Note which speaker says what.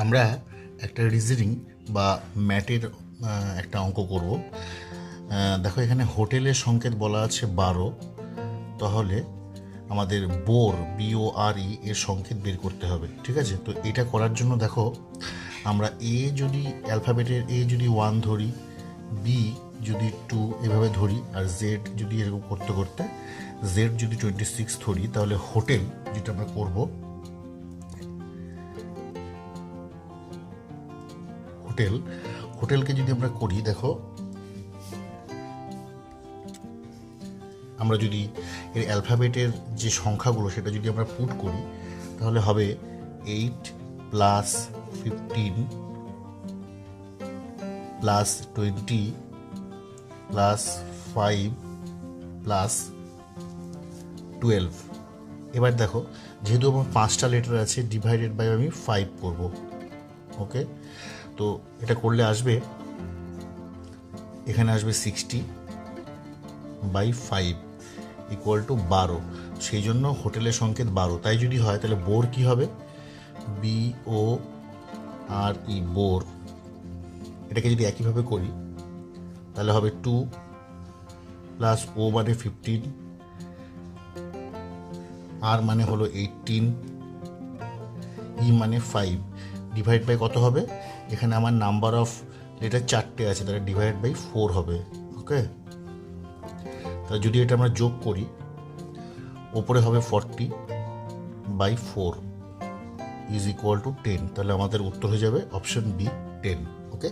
Speaker 1: আমরা একটা রিজনিং বা ম্যাথের একটা অঙ্ক করব। দেখো এখানে হোটেলের সংকেত বলা আছে 12, তাহলে আমাদের BORE এর সংকেত বের করতে হবে। ঠিক আছে, তো এটা করার জন্য দেখো আমরা এ যদি অ্যালফাবেটের এ যদি 1 ধরি, বি যদি 2 এভাবে ধরি, আর জেড যদি এরকম করতে করতে জেড যদি 26 ধরি, তাহলে হোটেল যেটা আমরা করব, হোটেলকে যদি আমরা করি, দেখো আমরা যদি এর অ্যালফাবেটের যে সংখ্যাগুলো সেটা যদি আমরা পুট করি, তাহলে হবে 8 প্লাস 15 প্লাস 20 প্লাস 5 প্লাস 12। এবার দেখো, যেহেতু আমার 5টা লেটার আছে, ডিভাইডেড বাই আমি 5 করব। ওকে, তো এটা করলে আসবে, এখানে আসবে 60/5 ইকুয়াল টু 12। সেই জন্য হোটেলের সংকেত 12। তাই যদি হয় তাহলে বোর কি হবে, BORE বোর। এটাকে যদি একইভাবে করি তাহলে হবে 2 প্লাস ও মানে 15, আর মানে হলো 18, ই মানে 5, ডিভাইড বাই কত হবে, এখানে আমার নাম্বার অফ লেটার 4টে আছে, তাহলে ডিভাইড বাই 4 হবে। ওকে, তাহলে যদি এটা আমরা যোগ করি, ওপরে হবে 40/4 ইজ ইকুয়াল টু 10। তাহলে আমাদের উত্তর হয়ে যাবে অপশন বি, 10। ওকে।